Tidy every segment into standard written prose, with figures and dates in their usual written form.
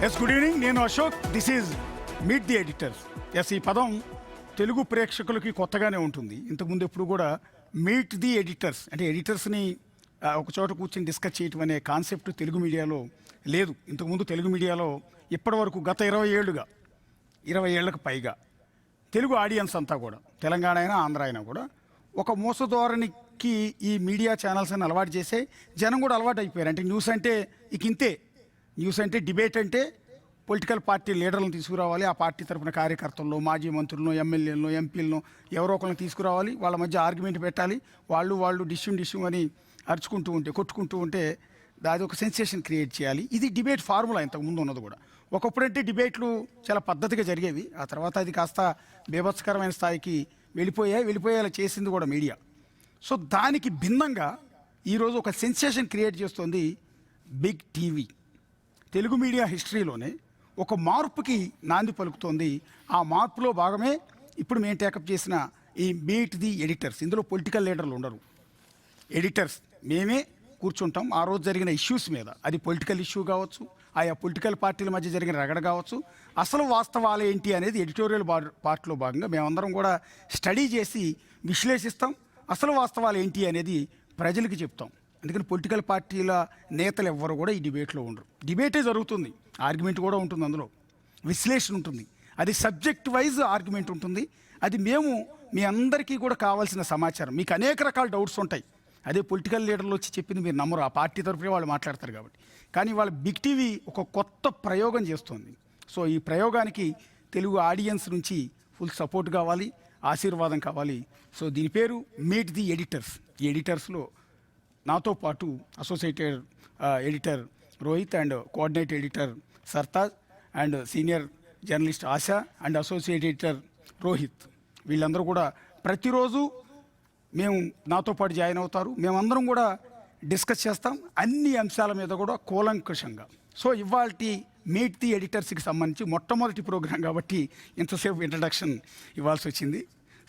Yes good evening, నేను Ashok. This is meet the editors. Yes, ఈ పదం తెలుగు ప్రేక్షకులకి కొత్తగానే ఉంటుంది. ఇంతకుముందు ఎప్పుడు కూడా మీట్ ది ఎడిటర్స్ అంటే ఎడిటర్స్ని ఒక చోట కూర్చొని డిస్కస్ చేయటం అనే కాన్సెప్ట్ తెలుగు మీడియాలో లేదు. ఇంతకుముందు తెలుగు మీడియాలో ఇప్పటివరకు గత 20 ఏళ్ళకు పైగా తెలుగు ఆడియన్స్ అంతా కూడా, తెలంగాణ అయినా ఆంధ్ర అయినా కూడా ఒక మోసధోరణికి ఈ మీడియా ఛానల్స్ అని అలవాటు చేసే జనం కూడా అలవాటు అయిపోయారు. అంటే న్యూస్ అంటే ఇక ఇంతే, న్యూస్ అంటే డిబేట్ అంటే పొలిటికల్ పార్టీ లీడర్లను తీసుకురావాలి, ఆ పార్టీ తరఫున కార్యకర్తలను, మాజీ మంత్రులను, ఎమ్మెల్యేలను, ఎంపీలను ఎవరో ఒకరిని తీసుకురావాలి, వాళ్ళ మధ్య ఆర్గ్యుమెంట్ పెట్టాలి, వాళ్ళు డిష్యూమ్ అని అరుచుకుంటూ ఉంటే, కొట్టుకుంటూ ఉంటే అది ఒక సెన్సేషన్ క్రియేట్ చేయాలి. ఇది డిబేట్ ఫార్ములా ఇంతకుముందు ఉన్నది కూడా. ఒకప్పుడంటే డిబేట్లు చాలా పద్ధతిగా జరిగేవి, ఆ తర్వాత అది కాస్త బీభత్సకరమైన స్థాయికి వెళ్ళిపోయేలా చేసింది కూడా మీడియా. సో దానికి భిన్నంగా ఈరోజు ఒక సెన్సేషన్ క్రియేట్ చేస్తుంది బిగ్ టీవీ. తెలుగు మీడియా హిస్టరీలోనే ఒక మార్పుకి నాంది పలుకుతోంది. ఆ మార్పులో భాగమే ఇప్పుడు మేము టేకప్ చేసిన ఈ మీట్ ది ఎడిటర్స్. ఇందులో పొలిటికల్ లీడర్లు ఉండరు, ఎడిటర్స్ మేమే కూర్చుంటాం. ఆ రోజు జరిగిన ఇష్యూస్ మీద, అది పొలిటికల్ ఇష్యూ కావచ్చు, ఆయా పొలిటికల్ పార్టీల మధ్య జరిగిన రగడ కావచ్చు, అసలు వాస్తవాలు ఏంటి అనేది ఎడిటోరియల్ పార్ట్లో భాగంగా మేమందరం కూడా స్టడీ చేసి విశ్లేషిస్తాం. అసలు వాస్తవాలు ఏంటి అనేది ప్రజలకి చెప్తాం. అందుకని పొలిటికల్ పార్టీల నేతలు ఎవ్వరు కూడా ఈ డిబేట్లో ఉండరు. డిబేటే జరుగుతుంది, ఆర్గ్యుమెంట్ కూడా ఉంటుంది, అందులో విశ్లేషణ ఉంటుంది, అది సబ్జెక్ట్ వైజ్ ఆర్గ్యుమెంట్ ఉంటుంది. అది మేము మీ అందరికీ కూడా కావాల్సిన సమాచారం. మీకు అనేక రకాల డౌట్స్ ఉంటాయి, అదే పొలిటికల్ లీడర్లు వచ్చి చెప్పింది మీరు నమ్మరు, ఆ పార్టీ తరఫునే వాళ్ళు మాట్లాడతారు కాబట్టి. కానీ వాళ్ళ బిగ్ టీవీ ఒక కొత్త ప్రయోగం చేస్తుంది. సో ఈ ప్రయోగానికి తెలుగు ఆడియన్స్ నుంచి ఫుల్ సపోర్ట్ కావాలి, ఆశీర్వాదం కావాలి. సో దీని పేరు మీట్ ది ఎడిటర్స్. ఈ ఎడిటర్స్లో నాతో పాటు associated editor Rohit and coordinate editor Sartaj and senior journalist ASHA and associate editor Rohit, వీళ్ళందరూ కూడా ప్రతిరోజు మేము నాతో పాటు జాయిన్ అవుతారు. మేమందరం కూడా డిస్కస్ చేస్తాం అన్ని అంశాల మీద కూడా కూలంకషంగా. సో ఇవాల్టి మీట్ ది ఎడిటర్స్కి సంబంధించి మొట్టమొదటి ప్రోగ్రాం కాబట్టి ఇంతసేపు ఇంట్రడక్షన్ ఇవ్వాల్సి వచ్చింది.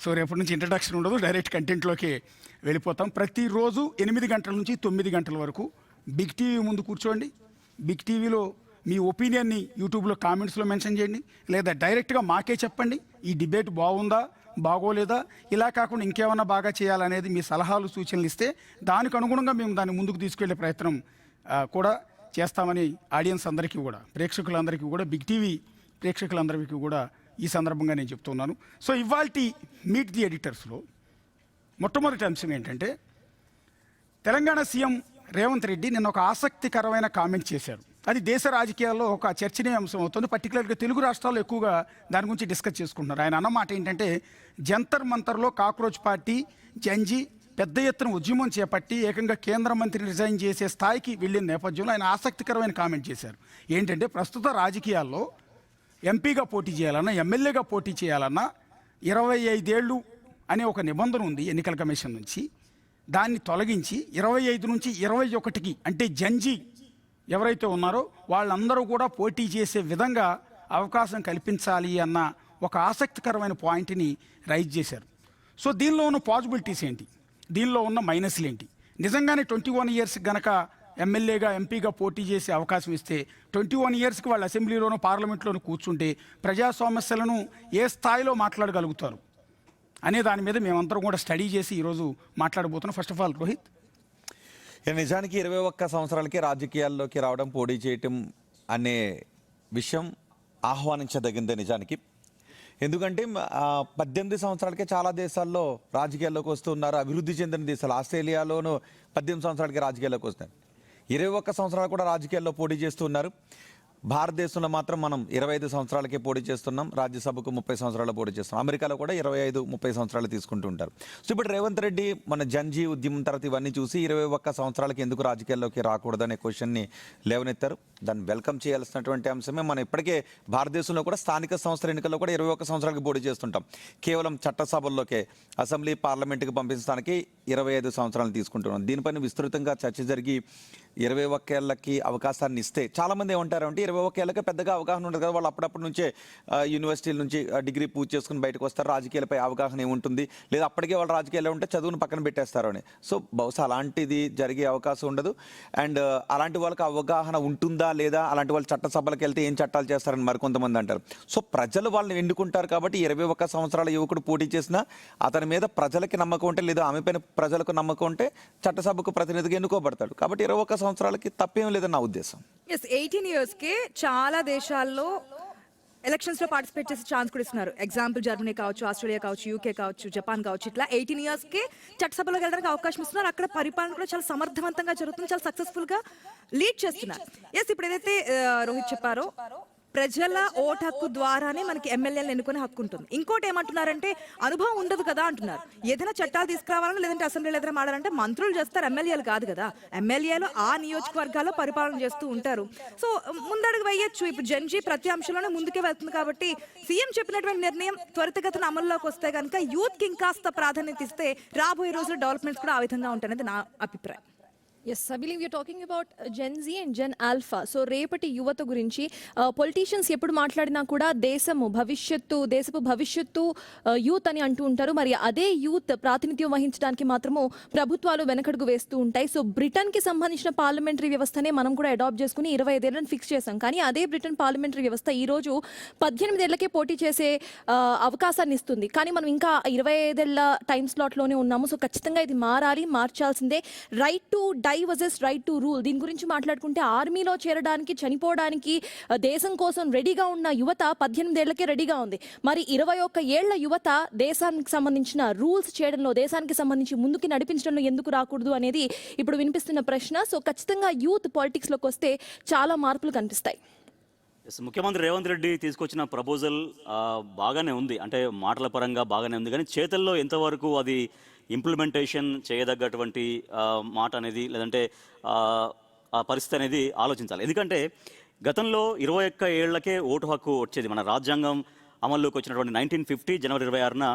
సో రేపటి నుంచి ఇంట్రడక్షన్ ఉండదు, డైరెక్ట్ కంటెంట్లోకి వెళ్ళిపోతాం. ప్రతిరోజు 8 గంటల నుంచి 9 గంటల వరకు బిగ్ టీవీ ముందు కూర్చోండి. బిగ్ టీవీలో మీ ఒపీనియన్ని యూట్యూబ్లో కామెంట్స్లో మెన్షన్ చేయండి, లేదా డైరెక్ట్గా మాకే చెప్పండి, ఈ డిబేట్ బాగుందా బాగోలేదా, ఇలా కాకుండా ఇంకేమన్నా బాగా చేయాలనేది మీ సలహాలు సూచనలు ఇస్తే దానికి అనుగుణంగా మేము దాన్ని ముందుకు తీసుకెళ్లే ప్రయత్నం కూడా చేస్తామని ఆడియన్స్ అందరికీ కూడా, ప్రేక్షకులందరికీ కూడా, బిగ్ టీవీ ప్రేక్షకులందరికీ కూడా ఈ సందర్భంగా నేను చెప్తున్నాను. సో ఇవాల్టి మీట్ ది ఎడిటర్స్లో మొట్టమొదటి అంశం ఏంటంటే, తెలంగాణ సీఎం రేవంత్ రెడ్డి నిన్న ఒక ఆసక్తికరమైన కామెంట్ చేశారు. అది దేశ రాజకీయాల్లో ఒక చర్చనీయాంశం అవుతుంది. పర్టికులర్గా తెలుగు రాష్ట్రాల్లో ఎక్కువగా దాని గురించి డిస్కస్ చేసుకుంటున్నారు. ఆయన అన్నమాట ఏంటంటే, జంతర్ మంతర్లో కాక్రోచ్ పార్టీ జంజీ పెద్ద ఎత్తున ఉద్యమం చేపట్టి ఏకంగా కేంద్ర మంత్రి రిజైన్ చేసే స్థాయికి వెళ్ళిన నేపథ్యంలో ఆయన ఆసక్తికరమైన కామెంట్ చేశారు. ఏంటంటే, ప్రస్తుత రాజకీయాల్లో ఎంపీగా పోటీ చేయాలన్నా, ఎమ్మెల్యేగా పోటీ చేయాలన్నా 25 ఏళ్ళు అనే ఒక నిబంధన ఉంది ఎన్నికల కమిషన్ నుంచి. దాన్ని తొలగించి 25 నుంచి 21కి, అంటే జంజీ ఎవరైతే ఉన్నారో వాళ్ళందరూ కూడా పోటీ చేసే విధంగా అవకాశం కల్పించాలి అన్న ఒక ఆసక్తికరమైన పాయింట్ని రైజ్ చేశారు. సో దీనిలో ఉన్న పాజిబిలిటీస్ ఏంటి, దీనిలో ఉన్న మైనస్లు ఏంటి? నిజంగానే 21 ఇయర్స్ గనక ఎమ్మెల్యేగా ఎంపీగా పోటీ చేసే అవకాశం ఇస్తే 21 ఇయర్స్కి వాళ్ళు అసెంబ్లీలోనూ పార్లమెంట్లోనూ కూర్చుంటే ప్రజా సమస్యలను ఏ స్థాయిలో మాట్లాడగలుగుతారు అనే దాని మీద మేమందరం కూడా స్టడీ చేసి ఈరోజు మాట్లాడబోతున్నాం. ఫస్ట్ ఆఫ్ ఆల్ రోహిత్, నిజానికి 21 సంవత్సరాలకే రాజకీయాల్లోకి రావడం, పోటీ చేయటం అనే విషయం ఆహ్వానించదగిందే నిజానికి. ఎందుకంటే 18 సంవత్సరాలకే చాలా దేశాల్లో రాజకీయాల్లోకి వస్తున్నారు. అభివృద్ధి చెందిన దేశాలు, ఆస్ట్రేలియాలోనూ 18 సంవత్సరాలకే రాజకీయాల్లోకి వస్తున్నారు. 21 సంవత్సరాలు కూడా రాజకీయాల్లో పోటీ చేస్తున్నారు. భారతదేశంలో మాత్రం మనం 25 సంవత్సరాలకే పోటీ చేస్తున్నాం. రాజ్యసభకు 30 సంవత్సరాలు పోటీ చేస్తున్నాం. అమెరికాలో కూడా 25-30 సంవత్సరాలు తీసుకుంటూ ఉంటారు. సో ఇప్పుడు రేవంత్ రెడ్డి మన జంజీ ఉద్యమం తర్వాత ఇవన్నీ చూసి 21 సంవత్సరాలకి ఎందుకు రాజకీయాల్లోకి రాకూడదనే క్వశ్చన్ని లేవనెత్తారు. దాన్ని వెల్కమ్ చేయాల్సినటువంటి అంశమే. మనం ఇప్పటికే భారతదేశంలో కూడా స్థానిక సంస్థల ఎన్నికల్లో కూడా 21 సంవత్సరాలకి పోటీ చేస్తుంటాం. కేవలం చట్టసభల్లోకే, అసెంబ్లీ పార్లమెంట్కి పంపించడానికి 25 సంవత్సరాలు తీసుకుంటున్నాం. దీనిపైన విస్తృతంగా చర్చ జరిగి 21 ఏళ్ళకి అవకాశాన్ని ఇస్తే చాలా మంది ఏమంటారు అంటే 21 ఏళ్ళకి పెద్దగా అవగాహన ఉండదు కదా, వాళ్ళు అప్పుడప్పటి నుంచే యూనివర్సిటీల నుంచి డిగ్రీ పూర్తి చేసుకుని బయటకు వస్తారు, రాజకీయాలపై అవగాహన ఏముంటుంది, లేదా అప్పటికే వాళ్ళు రాజకీయాల్లో ఉంటే చదువును పక్కన పెట్టేస్తారు అని. సో బహుశా అలాంటిది జరిగే అవకాశం ఉండదు. అండ్ అలాంటి వాళ్ళకి అవగాహన ఉంటుందా లేదా, అలాంటి వాళ్ళు చట్టసభలకు వెళ్తే ఏం చట్టాలు చేస్తారని మరికొంతమంది అంటారు. సో ప్రజలు వాళ్ళని ఎన్నుకుంటారు కాబట్టి 21 సంవత్సరాల యువకుడు పోటీ చేసినా అతని మీద ప్రజలకి నమ్మకం ఉంటే, లేదా ఆమె పైన ప్రజలకు నమ్మకం ఉంటే చట్టసభకు ప్రతినిధిగా ఎన్నుకోబడతాడు. కాబట్టి 21 సంవత్సరాలకి తప్పేం లేదని నా ఉద్దేశం. 18 ఇయర్స్కే చాలా దేశాల్లో ఎలక్షన్స్ లో పార్టిసిపేట్ చేసే ఛాన్స్ కూడా ఇస్తున్నారు. ఎగ్జాంపుల్ జర్మనీ కావచ్చు, ఆస్ట్రేలియా కావచ్చు, యూకే కావచ్చు, జపాన్ కావచ్చు. ఇట్లా 18 ఇయర్స్కే చట్టసభలోకి వెళ్ళడానికి అవకాశం ఇస్తున్నారు. అక్కడ పరిపాలన కూడా చాలా సమర్థవంతంగా జరుగుతుంది, చాలా సక్సెస్ఫుల్ గా లీడ్ చేస్తున్నారు. ఎస్, ఇప్పుడు ఏదైతే రోహిత్ చెప్పారో ప్రజల ఓటు హక్కు ద్వారానే మనకి ఎమ్మెల్యేలను ఎన్నుకునే హక్కు ఉంటుంది. ఇంకోటి ఏమంటున్నారంటే అనుభవం ఉండదు కదా అంటున్నారు. ఏదైనా చట్టాలు తీసుకురావాలని లేదంటే అసెంబ్లీలో ఏదైనా మాడాలంటే మంత్రులు చేస్తారు, ఎమ్మెల్యేలు కాదు కదా. ఎమ్మెల్యేలు ఆ నియోజకవర్గాల్లో పరిపాలన చేస్తూ ఉంటారు. సో ముందడుగు వేయొచ్చు. ఇప్పుడు జెన్జీ ప్రతి అంశంలోనే ముందుకే వెళ్తుంది కాబట్టి సీఎం చెప్పినటువంటి నిర్ణయం త్వరితగతిన అమల్లోకి వస్తే కనుక యూత్ కి ఇంకాస్త ప్రాధాన్యత ఇస్తే రాబోయే రోజుల్లో డెవలప్మెంట్స్ కూడా ఆ విధంగా ఉంటాయనేది నా అభిప్రాయం. Yes, I believe you're talking about gen Z and gen alpha. So రేపటి యువత గురించి పొలిటీషియన్స్ ఎప్పుడు మాట్లాడినా కూడా దేశపు భవిష్యత్తు యూత్ అని అంటూ ఉంటారు. మరి అదే యూత్ ప్రాతినిధ్యం వహించడానికి మాత్రము ప్రభుత్వాలు వెనకడుగు వేస్తూ ఉంటాయి. సో బ్రిటన్కి సంబంధించిన పార్లమెంటరీ వ్యవస్థనే మనం కూడా అడాప్ట్ చేసుకుని 25 ఏళ్ళని ఫిక్స్ చేసాం. కానీ అదే బ్రిటన్ పార్లమెంటరీ వ్యవస్థ ఈరోజు 18 ఏళ్లకే పోటీ చేసే అవకాశాన్ని ఇస్తుంది. కానీ మనం ఇంకా 25 ఏళ్ల టైం స్లాట్లోనే ఉన్నాము. సో ఖచ్చితంగా ఇది మార్చాల్సిందే. Right to versus right to rule, దీని గురించి మాట్లాడుకుంటే ఆర్మీలో చేరడానికి, చనిపోవడానికి దేశం కోసం రెడీగా ఉన్న యువత 18 ఏళ్లకే రెడీగా ఉంది. మరి 21 ఏళ్ల యువత దేశానికి సంబంధించిన రూల్స్ చేయడంలో, దేశానికి సంబంధించి ముందుకు నడిపించడంలో ఎందుకు రాకూడదు అనేది ఇప్పుడు వినిపిస్తున్న ప్రశ్న. సో ఖచ్చితంగా యూత్ పాలిటిక్స్లోకి వస్తే చాలా మార్పులు కనిపిస్తాయి. ముఖ్యమంత్రి రేవంత్ రెడ్డి తీసుకొచ్చిన ప్రపోజల్ బాగానే ఉంది, అంటే మాటల పరంగా బాగానే ఉంది. కానీ చేతల్లో ఎంతవరకు అది ఇంప్లిమెంటేషన్ చేయదగ్గటువంటి మాట అనేది, లేదంటే ఆ పరిస్థితి అనేది ఆలోచించాలి. ఎందుకంటే గతంలో 21 ఏళ్లకే ఓటు హక్కు వచ్చేది. మన రాజ్యాంగం అమల్లోకి వచ్చినటువంటి 1950 జనవరి 26న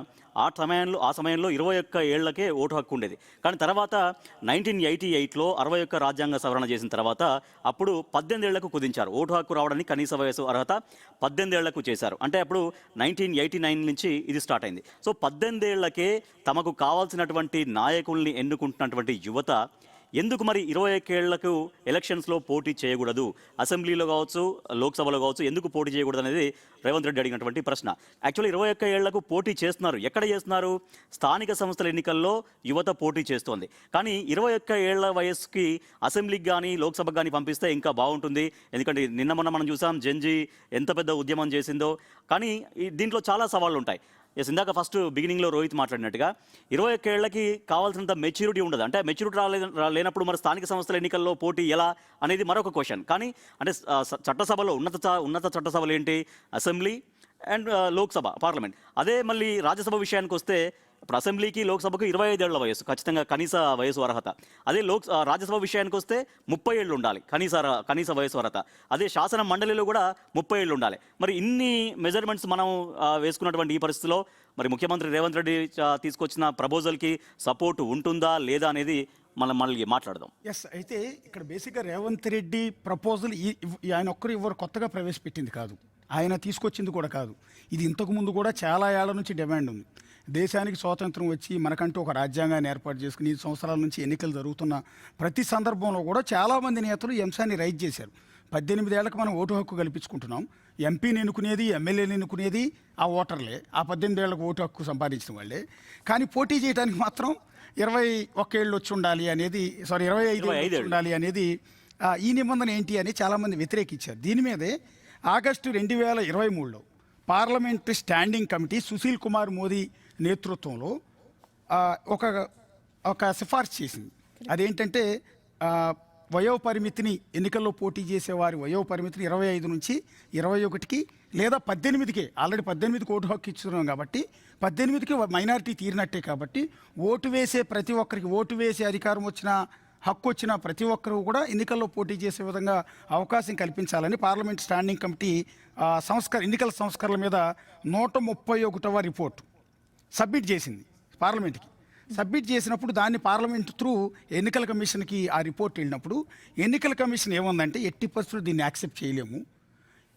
ఆ సమయంలో 21 ఏళ్లకే ఓటు హక్కు ఉండేది. కానీ తర్వాత 1988లో 61 రాజ్యాంగ సవరణ చేసిన తర్వాత అప్పుడు 18 ఏళ్లకు కుదించారు. ఓటు హక్కు రావడానికి కనీస వయసు అర్హత 18 ఏళ్లకు చేశారు. అంటే అప్పుడు 1989 నుంచి ఇది స్టార్ట్ అయింది. సో 18 ఏళ్లకే తమకు కావాల్సినటువంటి నాయకుల్ని ఎన్నుకుంటున్నటువంటి యువత ఎందుకు మరి 21 ఏళ్లకు ఎలక్షన్స్లో పోటీ చేయకూడదు, అసెంబ్లీలో కావచ్చు, లోక్సభలో కావచ్చు, ఎందుకు పోటీ చేయకూడదు అనేది రేవంత్ రెడ్డి అడిగినటువంటి ప్రశ్న. యాక్చువల్లీ 21 ఏళ్లకు పోటీ చేస్తున్నారు. ఎక్కడ చేస్తున్నారు? స్థానిక సంస్థల ఎన్నికల్లో యువత పోటీ చేస్తోంది. కానీ 21 ఏళ్ల వయసుకి అసెంబ్లీకి కానీ లోక్సభకు కానీ పంపిస్తే ఇంకా బాగుంటుంది. ఎందుకంటే నిన్న మొన్న మనం చూసాం జెన్జీ ఎంత పెద్ద ఉద్యమం చేసిందో. కానీ దీంట్లో చాలా సవాళ్ళు ఉంటాయి. ఇందాక ఫస్ట్ బిగినింగ్లో రోహిత్ మాట్లాడినట్టుగా 21 ఏళ్లకి కావాల్సినంత మెచ్యూరిటీ ఉండదు. అంటే మెచ్యూరిటీ లేనప్పుడు మరి స్థానిక సంస్థల ఎన్నికల్లో పోటీ ఎలా అనేది మరొక క్వశ్చన్. కానీ అంటే చట్టసభలో ఉన్నత చట్టసభలు ఏంటి? Assembly and Lok Sabha, parliament. అదే మళ్ళీ రాజ్యసభ విషయానికి వస్తే ఇప్పుడు అసెంబ్లీకి లోక్సభకు 25 ఏళ్ల వయసు ఖచ్చితంగా కనీస వయసు అర్హత. అదే రాజ్యసభ విషయానికి వస్తే 30 ఏళ్ళు ఉండాలి కనీస వయసు అర్హత. అదే శాసన మండలిలో కూడా 30 ఏళ్ళు ఉండాలి. మరి ఇన్ని మెజర్మెంట్స్ మనం వేసుకున్నటువంటి ఈ పరిస్థితిలో మరి ముఖ్యమంత్రి రేవంత్ రెడ్డి తీసుకొచ్చిన ప్రపోజల్కి సపోర్ట్ ఉంటుందా లేదా అనేది మనం మళ్ళీ మాట్లాడదాం. ఎస్, అయితే ఇక్కడ బేసిక్గా రేవంత్ రెడ్డి ప్రపోజల్ ఆయన ఒక్కరు ఎవరు కొత్తగా ప్రవేశపెట్టింది కాదు, ఆయన తీసుకొచ్చింది కూడా కాదు. ఇది ఇంతకుముందు కూడా చాలా ఏళ్ల నుంచి డిమాండ్ ఉంది. దేశానికి స్వాతంత్రం వచ్చి మనకంటూ ఒక రాజ్యాంగాన్ని ఏర్పాటు చేసుకుని 5 సంవత్సరాల నుంచి ఎన్నికలు జరుగుతున్న ప్రతి సందర్భంలో కూడా చాలామంది నేతలు ఈ అంశాన్ని రైజ్ చేశారు. 18 ఏళ్లకు మనం ఓటు హక్కు కల్పించుకుంటున్నాం. ఎంపీని ఎన్నుకునేది, ఎమ్మెల్యేని ఎన్నుకునేది ఆ ఓటర్లే, ఆ 18 ఏళ్లకు ఓటు హక్కు సంపాదించిన వాళ్ళే. కానీ పోటీ చేయడానికి మాత్రం 21 ఏళ్ళు వచ్చి ఉండాలి అనేది, 25 ఏళ్ళు ఉండాలి అనేది ఈ నిబంధన ఏంటి అని చాలామంది వ్యతిరేకించారు. దీని మీదే ఆగస్టు 2023లో parliamentary standing committee Sushil Kumar Modi నేతృత్వంలో ఒక సిఫార్సు చేసింది. అదేంటంటే వయోపరిమితిని, ఎన్నికల్లో పోటీ చేసే వారి వయోపరిమితిని 25 నుంచి 21కి లేదా 18కే, ఆల్రెడీ 18కి ఓటు హక్కు ఇస్తున్నాం కాబట్టి 18కి మైనారిటీ తీరినట్టే కాబట్టి ఓటు వేసే ప్రతి ఒక్కరికి, ఓటు వేసే అధికారం వచ్చిన, హక్కు వచ్చిన ప్రతి ఒక్కరూ కూడా ఎన్నికల్లో పోటీ చేసే విధంగా అవకాశం కల్పించాలని పార్లమెంట్ స్టాండింగ్ కమిటీ ఎన్నికల సంస్కరణల మీద 131వ రిపోర్టు సబ్మిట్ చేసింది పార్లమెంట్కి. సబ్మిట్ చేసినప్పుడు దాన్ని పార్లమెంట్ త్రూ ఎన్నికల కమిషన్కి ఆ రిపోర్ట్ వెళ్ళినప్పుడు ఎన్నికల కమిషన్ ఏముందంటే 80% దీన్ని యాక్సెప్ట్ చేయలేము.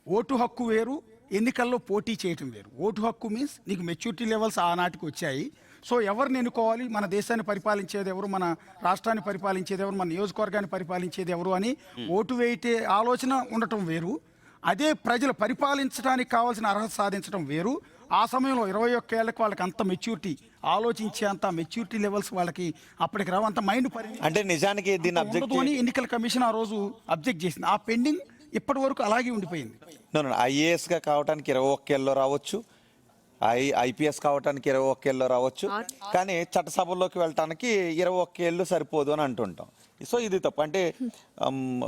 ఓటు హక్కు వేరు, ఎన్నికల్లో పోటీ చేయటం వేరు. ఓటు హక్కు మీన్స్ నీకు మెచ్యూరిటీ లెవెల్స్ ఆనాటికి వచ్చాయి. సో ఎవరిని ఎన్నుకోవాలి, మన దేశాన్ని పరిపాలించేది ఎవరు, మన రాష్ట్రాన్ని పరిపాలించేది ఎవరు, మన నియోజకవర్గాన్ని పరిపాలించేది ఎవరు అని ఓటు వేయటే ఆలోచన ఉండటం వేరు. అదే ప్రజలు పరిపాలించడానికి కావాల్సిన అర్హత సాధించడం వేరు. ఆ సమయంలో 21 ఏళ్ళకి వాళ్ళకి అంత మెచ్యూరిటీ, ఆలోచించే అంత మెచ్యూరిటీ లెవెల్స్ వాళ్ళకి అప్పటికి రావు, అంత మైండ్ అంటే నిజానికి దీన్ని అబ్జెక్ట్ అని ఎన్నికల కమిషన్ ఆ రోజు అబ్జెక్ట్ చేసింది. ఆ పెండింగ్ ఇప్పటి వరకు అలాగే ఉండిపోయింది. ఐఏఎస్గా కావడానికి 21 ఏళ్ళలో రావచ్చు, ఐపీఎస్ కావడానికి 21 ఏళ్ళలో రావచ్చు, కానీ చట్టసభల్లోకి వెళ్ళటానికి 21 ఏళ్ళు సరిపోదు అని అంటుంటాం. సో ఇది తప్పు. అంటే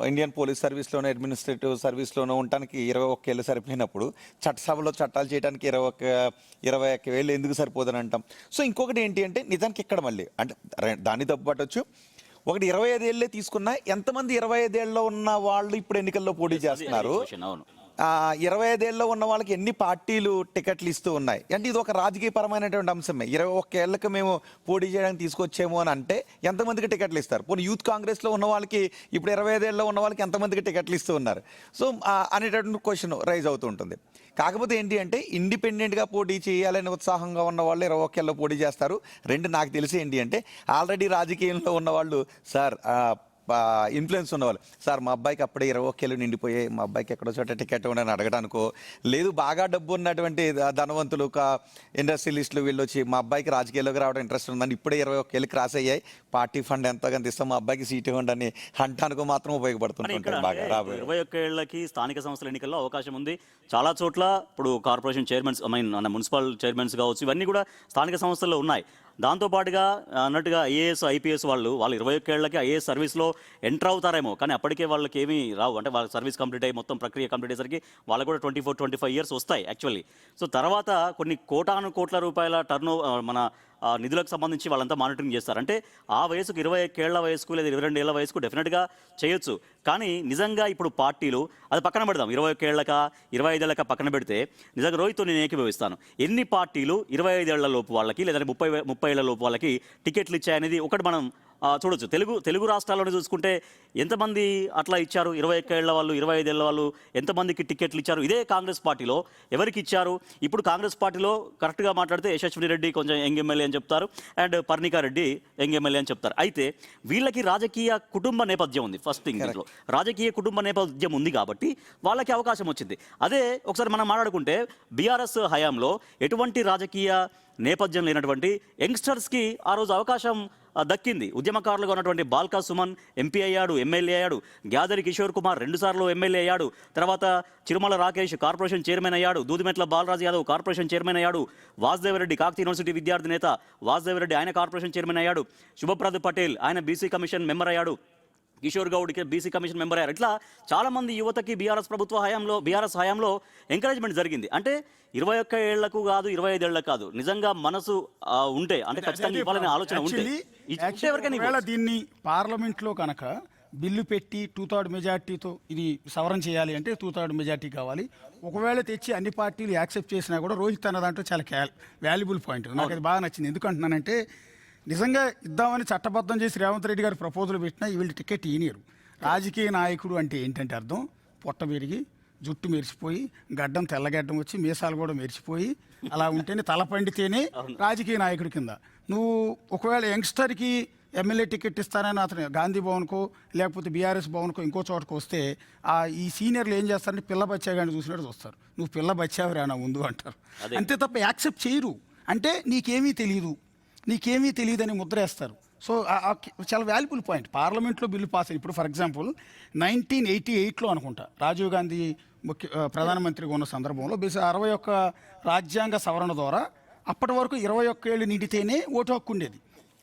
ఇండియన్ పోలీస్ సర్వీస్లోనో అడ్మినిస్ట్రేటివ్ సర్వీస్లోనో ఉండటానికి 21 ఏళ్ళు సరిపోయినప్పుడు చట్టసభలో చట్టాలు చేయడానికి 21 ఏళ్ళు ఎందుకు సరిపోదని అంటాం. సో ఇంకొకటి ఏంటి అంటే నిజానికి ఇక్కడ మళ్ళీ అంటే దాన్ని తప్పు పట్టవచ్చు. ఒకటి 25 ఏళ్ళే తీసుకున్నా ఎంతమంది 25 ఏళ్ళలో ఉన్న వాళ్ళు ఇప్పుడు ఎన్నికల్లో పోటీ చేస్తున్నారు, 25 ఏళ్ళలో ఉన్న వాళ్ళకి ఎన్ని పార్టీలు టికెట్లు ఇస్తూ ఉన్నాయి అంటే ఇది ఒక రాజకీయపరమైనటువంటి అంశమే. 21 ఏళ్ళకి మేము పోటీ చేయడానికి తీసుకొచ్చేమో అని అంటే ఎంతమందికి టికెట్లు ఇస్తారు? పోనీ యూత్ కాంగ్రెస్లో ఉన్న వాళ్ళకి ఇప్పుడు 25 ఏళ్ళలో ఉన్న వాళ్ళకి ఎంతమందికి టికెట్లు ఇస్తూ ఉన్నారు? సో అనేటటువంటి క్వశ్చన్ రైజ్ అవుతూ ఉంటుంది. కాకపోతే ఏంటి అంటే ఇండిపెండెంట్గా పోటీ చేయాలని ఉత్సాహంగా ఉన్న వాళ్ళు 21 ఏళ్ళలో పోటీ చేస్తారు. రెండు నాకు తెలిసి ఏంటి అంటే ఆల్రెడీ రాజకీయంలో ఉన్నవాళ్ళు సార్ ఇన్ఫ్లుయెన్స్ ఉన్నవాళ్ళు, సార్ మా అబ్బాయికి అప్పుడే 21 ఏళ్ళు నిండిపోయాయి, మా అబ్బాయికి ఎక్కడో చోట టికెట్ ఉండని అడగడానికో, లేదు బాగా డబ్బు ఉన్నటువంటి ధనవంతులు ఇండస్ట్రియలిస్టులు వీళ్ళు వచ్చి మా అబ్బాయికి రాజకీయాల్లోకి రావడం ఇంట్రెస్ట్ ఉందని ఇప్పుడే 21 ఏళ్ళు క్రాస్ అయ్యాయి, పార్టీ ఫండ్ ఎంతో కొంత ఇస్తాం మా అబ్బాయికి సీట్ ఇవ్వండి అని అంటానికి మాత్రం ఉపయోగపడుతుంటారు. బాగా రాబోయే 21 ఏళ్ళకి స్థానిక సంస్థల ఎన్నికల్లో అవకాశం ఉంది. చాలా చోట్ల ఇప్పుడు కార్పొరేషన్ చైర్మన్స్, మున్సిపల్ చైర్మన్స్ కావచ్చు, ఇవన్నీ కూడా స్థానిక సంస్థల్లో ఉన్నాయి. దాంతోపాటుగా అన్నట్టుగా ఐఏఎస్ ఐపీఎస్ వాళ్ళు 21 ఏళ్ళకి ఐఏఎస్ సర్వీస్లో ఎంటర్ అవుతారేమో, కానీ అప్పటికే వాళ్ళకి ఏమీ రావు. అంటే వాళ్ళ సర్వీస్ కంప్లీట్ అయ్యి మొత్తం ప్రక్రియ కంప్లీట్ అయ్యేసరికి వాళ్ళకు కూడా 24-25 ఇయర్స్ వస్తాయి యాక్చువల్లీ. సో తర్వాత కొన్ని కోట్ల రూపాయల మన నిధులకు సంబంధించి వాళ్ళంతా మానిటరింగ్ చేస్తారు. అంటే ఆ వయసుకు 21 ఏళ్ల వయసుకు లేదా 22 ఏళ్ల వయసుకు డెఫినెట్గా చేయొచ్చు. కానీ నిజంగా ఇప్పుడు పార్టీలు అది పక్కన పెడదాం, 21 ఏళ్ళకా 25 ఏళ్ళకా పక్కన పెడితే నిజంగా రోహిత్తో నేను ఏకీభవిస్తాను. ఎన్ని పార్టీలు 25 ఏళ్ల లోపు వాళ్ళకి లేదా 30 ఏళ్ల లోపు వాళ్ళకి టికెట్లు ఇచ్చాయనేది ఒకటి మనం చూడొచ్చు. తెలుగు రాష్ట్రాల్లోనే చూసుకుంటే ఎంతమంది అట్లా ఇచ్చారు? 21 ఏళ్ల వాళ్ళు, 25 ఏళ్ల వాళ్ళు ఎంతమందికి టికెట్లు ఇచ్చారు? ఇదే కాంగ్రెస్ పార్టీలో ఎవరికి ఇచ్చారు? ఇప్పుడు కాంగ్రెస్ పార్టీలో కరెక్ట్గా మాట్లాడితే యశస్విని రెడ్డి కొంచెం యంగ్ ఎమ్మెల్యే అని చెప్తారు, and Parnika Reddy young MLA అని చెప్తారు. అయితే వీళ్ళకి రాజకీయ కుటుంబ నేపథ్యం ఉంది. ఫస్ట్ థింగ్, దీంట్లో రాజకీయ కుటుంబ నేపథ్యం ఉంది కాబట్టి వాళ్ళకి అవకాశం వచ్చింది. అదే ఒకసారి మనం మాట్లాడుకుంటే బీఆర్ఎస్ హయాంలో ఎటువంటి రాజకీయ నేపథ్యం లేనటువంటి యంగ్స్టర్స్కి ఆ రోజు అవకాశం దక్కింది. ఉద్యమకారులుగా ఉన్నటువంటి బాల్కా సుమన్ ఎంపీ అయ్యాడు, ఎమ్మెల్యే అయ్యాడు. గ్యాదరి కిషోర్ కుమార్ 2 సార్లు ఎమ్మెల్యే అయ్యాడు. తర్వాత చిరుమల రాకేష్ కార్పొరేషన్ చైర్మన్ అయ్యాడు. దూదిమెట్ల బాలరాజు యాదవ్ కార్పొరేషన్ చైర్మన్ అయ్యాడు. వాసుదేవరెడ్డి కాకతీయ యూనివర్సిటీ విద్యార్థి నేత వాసుదేవరెడ్డి ఆయన కార్పొరేషన్ చైర్మన్ అయ్యాడు. శుభప్రద్ పటేల్ ఆయన బీసీ కమిషన్ మెంబర్ అయ్యాడు. కిషోర్ గౌడ్కి బీసీ కమిషన్ మెంబర్ అయ్యారు. ఇట్లా చాలామంది యువతకి బీఆర్ఎస్ హయాంలో ఎంకరేజ్మెంట్ జరిగింది. అంటే 21 ఏళ్లకు కాదు, 25 ఏళ్లకు కాదు, నిజంగా మనసు ఉంటే అంటే ఖచ్చితంగా ఇవ్వాలనే ఆలోచన ఉంటే ఒకవేళ దీన్ని పార్లమెంట్లో కనుక బిల్లు పెట్టి 2/3 మెజార్టీతో ఇది సవరణ చేయాలి అంటే 2/3 మెజార్టీ కావాలి. ఒకవేళ తెచ్చి అన్ని పార్టీలు యాక్సెప్ట్ చేసినా కూడా రోహిత్ అన్న దాంట్లో చాలా వాల్యుబుల్ పాయింట్. నాకు అది బాగా నచ్చింది. ఎందుకంటున్నానంటే నిజంగా ఇద్దామని చట్టబద్ధం చేసి రేవంత్ రెడ్డి గారు ప్రపోజల్ పెట్టినా వీళ్ళు టికెట్ ఈనియరు. రాజకీయ నాయకుడు అంటే ఏంటంటే అర్థం, పొట్ట పెరిగి జుట్టు మెరిసిపోయి గడ్డం తెల్లగడ్డం వచ్చి మీసాలు కూడా మెరిసిపోయి అలా ఉంటేనే తల పండితేనే రాజకీయ నాయకుడి కింద. నువ్వు ఒకవేళ యంగ్స్టర్కి ఎమ్మెల్యే టికెట్ ఇస్తానని అతను గాంధీ భవన్కో లేకపోతే బీఆర్ఎస్ భవన్కో ఇంకో చోటకు వస్తే ఈ సీనియర్లు ఏం చేస్తారంటే పిల్ల బచ్చాగాని చూసినట్టు చూస్తారు. నువ్వు పిల్ల బచ్చావురా నా ముందు అంటారు. అంతే తప్ప యాక్సెప్ట్ చేయరు. అంటే నీకేమీ తెలియదని ముద్రేస్తారు. సో చాలా వాల్యుబుల్ పాయింట్. పార్లమెంట్లో బిల్లు పాస్ అయ్యి ఇప్పుడు ఫర్ ఎగ్జాంపుల్ 1988లో అనుకుంటా రాజీవ్ గాంధీ ప్రధానమంత్రిగా ఉన్న సందర్భంలో 61 రాజ్యాంగ సవరణ ద్వారా అప్పటి వరకు 21 ఏళ్ళు నిండితేనే ఓటు హక్కు ఉండేది.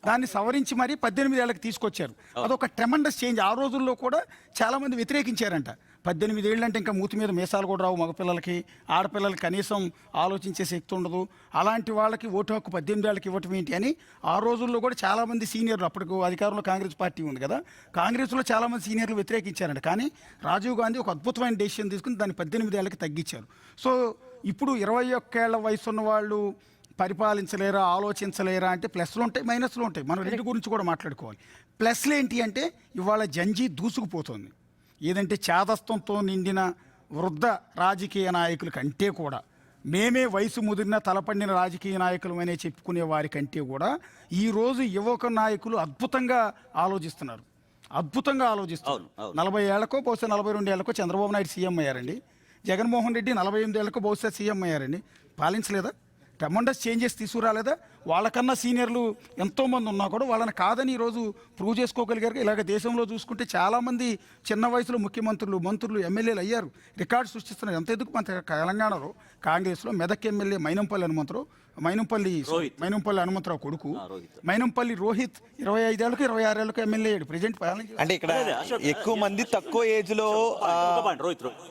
దాన్ని సవరించి మరి 18 ఏళ్ళకి తీసుకొచ్చారు. అదొక ట్రెమండస్ చేంజ్. ఆ రోజుల్లో కూడా చాలామంది వ్యతిరేకించారంట. 18 ఏళ్ళు అంటే ఇంకా మూతి మీద మీసాలు కూడా రావు మగపిల్లలకి, ఆడపిల్లలకి కనీసం ఆలోచించే శక్తి ఉండదు, అలాంటి వాళ్ళకి ఓటు హక్కు 18 ఏళ్ళకి ఇవ్వటం ఏంటి అని ఆ రోజుల్లో కూడా చాలామంది సీనియర్లు, అప్పటికి అధికారంలో కాంగ్రెస్ పార్టీ ఉంది కదా, కాంగ్రెస్లో చాలామంది సీనియర్లు వ్యతిరేకించారంట. కానీ రాజీవ్ గాంధీ ఒక అద్భుతమైన డెసిషన్ తీసుకుని దాన్ని 18 ఏళ్ళకి తగ్గించారు. సో ఇప్పుడు 21 ఏళ్ల వయసు ఉన్న వాళ్ళు పరిపాలించలేరా, ఆలోచించలేరా అంటే ప్లస్లు ఉంటాయి, మైనస్లు ఉంటాయి. మనం రెండు గురించి కూడా మాట్లాడుకోవాలి. ప్లస్లు ఏంటి అంటే ఇవాళ జంజీ దూసుకుపోతుంది. ఏదంటే చాదస్తంతో నిండిన వృద్ధ రాజకీయ నాయకుల కంటే కూడా, మేమే వయసు ముదిరిన తలపండిన రాజకీయ నాయకులమనే చెప్పుకునే వారి కంటే కూడా ఈరోజు యువక నాయకులు అద్భుతంగా ఆలోచిస్తున్నారు. 40 ఏళ్లకో బహుశా 42 ఏళ్లకో చంద్రబాబు నాయుడు సీఎం అయ్యారండి. జగన్మోహన్ రెడ్డి 48 ఏళ్లకో బహుశా సీఎం అయ్యారండి. పాలించలేదా? ట్రెమండస్ చేంజెస్ తీసుకురాలేదా? వాళ్ళకన్నా సీనియర్లు ఎంతోమంది ఉన్నా కూడా వాళ్ళని కాదని ఈరోజు ప్రూవ్ చేసుకోగలిగారు. ఇలాగ దేశంలో చూసుకుంటే చాలామంది చిన్న వయసులో ముఖ్యమంత్రులు, మంత్రులు, ఎమ్మెల్యేలు అయ్యారు, రికార్డు సృష్టిస్తున్నారు. ఎంత ఎందుకు మన తెలంగాణలో కాంగ్రెస్లో మెదక్ ఎమ్మెల్యే మైనంపల్లి హనుమంతరావు కొడుకు మైనంపల్లి రోహిత్ 25 ఏళ్ళకు 26 ఏళ్ళకు ఎమ్మెల్యే అయ్యాడు. ప్రెజెంట్ అంటే ఇక్కడ ఎక్కువ మంది తక్కువ ఏజ్ లో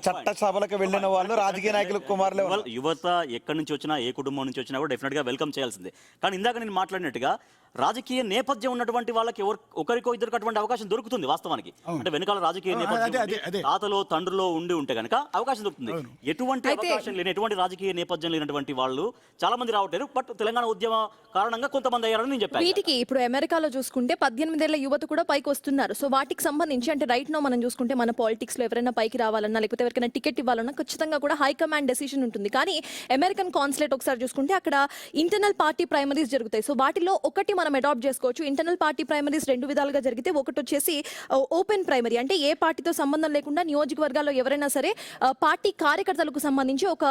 చట్ట సభలకు వెళ్ళిన వాళ్ళు రాజకీయ నాయకులు కుమారులే. యువత ఎక్కడి నుంచి వచ్చినా, ఏ కుటుంబం నుంచి వచ్చినా కూడా డెఫినెట్ గా వెల్కమ్ చేయాల్సిందే. కానీ ఇందాక నేను మాట్లాడినట్టుగా రాజకీయ నేపథ్యం ఉన్నటువంటి వాళ్ళకి ఒకరికో ఇద్దరికి అటువంటి అవకాశం దొరుకుతుంది వాస్తవానికి. అంటే వెనకాల రాజకీయ నేపథ్యం తాతలో తండ్రిలో ఉండి ఉంటే కనుక అవకాశం దొరుకుతుంది. ఎటువంటి అవకాశం లేని, ఎటువంటి రాజకీయ నేపథ్యం లేనటువంటి వాళ్ళు చాలా మంది రావట్లేదు. బట్ తెలంగాణ ఉద్యమ కారణంగా కొంతమంది అయ్యారని నేను చెప్పాను. వీటికి ఇప్పుడు అమెరికాలో చూసుకుంటే 18 ఏళ్ల యువత కూడా పైకి వస్తున్నారు. సో వాటికి సంబంధించి అంటే రైట్ నో మనం చూసుకుంటే మన పాలిటిక్స్ లో ఎవరైనా పైకి రావాలన్నా, లేకపోతే ఎవరికైనా టికెట్ ఇవ్వాలన్నా ఖచ్చితంగా కూడా హైకమాండ్ డెసిషన్ ఉంటుంది. కానీ అమెరికన్ కాన్సులేట్ ఒకసారి చూసుకుంటే అక్కడ ఇంటర్నల్ పార్టీ ప్రైమరీస్ జరుగుతాయి. సో వాటిలో ఒకటి మనం అడాప్ట్ చేసుకోవచ్చు. ఇంటర్నల్ పార్టీ ప్రైమరీస్ 2 విధాలుగా జరిగితే, ఒకటి వచ్చేసి ఓపెన్ ప్రైమరీ, అంటే ఏ పార్టీతో సంబంధం లేకుండా నియోజకవర్గాల్లో ఎవరైనా సరే పార్టీ కార్యకర్తలకు సంబంధించి ఒక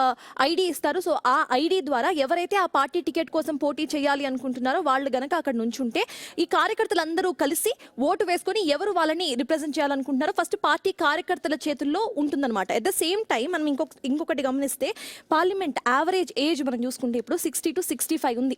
ఐడి ఇస్తారు. సో ఆ ఐడి ద్వారా ఎవరైతే ఆ పార్టీ టికెట్ కోసం పోటీ చేయాలి అనుకుంటున్నారో వాళ్ళు గనక అక్కడ నుంచుంటే ఈ కార్యకర్తలందరూ కలిసి ఓటు వేసుకొని ఎవరు వాళ్ళని రిప్రజెంట్ చేయాలనుకుంటున్నారో ఫస్ట్ పార్టీ కార్యకర్తల చేతుల్లో ఉంటుందన్నమాట. అట్ ద సేమ్ టైం మనం ఇంకొకటి గమనిస్తే పార్లమెంట్ యావరేజ్ ఏజ్ మనం చూసుకుంటే ఇప్పుడు 60 to 65 ఉంది.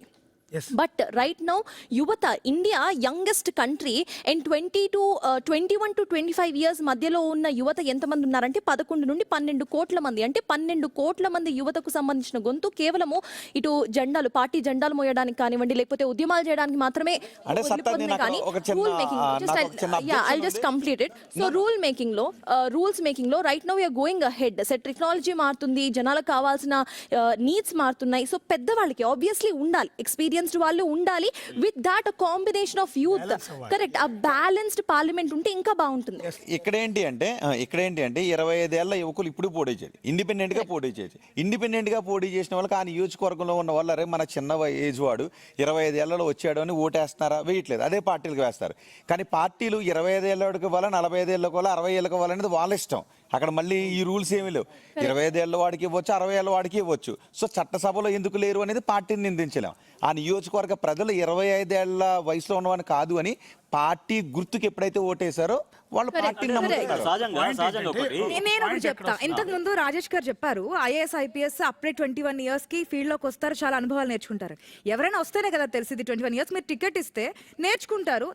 బట్ రైట్ నౌ యువత, India youngest country and 21 to 25 years మధ్యలో ఉన్న యువత ఎంతమంది ఉన్నారంటే 11 నుండి 12 కోట్ల మంది. అంటే 12 కోట్ల మంది యువతకు సంబంధించిన గొంతు కేవలము ఇటు జెండాలు, పార్టీ జెండాలు మోయడానికి కానివ్వండి, లేకపోతే ఉద్యమాలు చేయడానికి మాత్రమే. రూల్స్ మేకింగ్ లో right now we're going ahead. Technology మారుతుంది, జనాలకు కావాల్సిన నీడ్స్ మారుతున్నాయి. సో పెద్దవాళ్ళకి ఆబ్వియస్లీ ఉండాలి, ఎక్స్పీరియన్స్ వాళ్ళు ఉండాలి. With that combination of youth, correct, ఆ బ్యాలెన్స్డ్ పార్లమెంట్ ఉంటే ఇంకా బాగుంటుంది. ఇక్కడ ఏంటి అంటే 25 ఏళ్ల యువకులు ఇప్పుడు పోటీ చేయాలి, ఇండిపెండెంట్ గా పోటీ చేయాలి. ఇండిపెండెంట్ గా పోటీ చేసిన వాళ్ళకి ఆ నియోజకవర్గంలో ఉన్న వాళ్ళు అరే మన చిన్న ఏజ్ వాడు 25 ఏళ్లలో వచ్చాడు అని ఓటేస్తున్నారా? వేయట్లేదు, అదే పార్టీలకు వేస్తారు. కానీ పార్టీలు 25 ఏళ్ళకి ఇవ్వాలా, 45 ఏళ్ళకి ఇవ్వాలా, 60 ఏళ్ళకి ఇవ్వాలనేది వాళ్ళ ఇష్టం. అక్కడ మళ్ళీ ఈ రూల్స్ ఏమీ లేవు. 25 ఏళ్ళ వాడికి ఇవ్వచ్చు, 60 ఏళ్ళ వాడికి ఇవ్వచ్చు. సో చట్టసభలో ఎందుకు లేరు అనేది పార్టీని నిందించలేం. ఆ నియోజకవర్గ ప్రజలు 25 ఏళ్ల వయసులో ఉన్నవాడిని కాదు అని పార్టీ గుర్తుకు ఎప్పుడైతే ఓటేశారో వాళ్ళు పార్టీని నమ్ముతున్నారు. నేను ఒకటి చెప్తా. ఇంతకు ముందు రాజేష్ గారు చెప్పారు IAS IPS అప్పుడే 21 ఇయర్స్ కి ఫీల్డ్ లోకి వస్తారు, చాలా అనుభవాలు నేర్చుకుంటారు. ఎవరైనా వస్తేనే కదా తెలిసింది. 21 ఇయర్స్ మీరు టికెట్ ఇస్తే నేర్చుకుంటారు.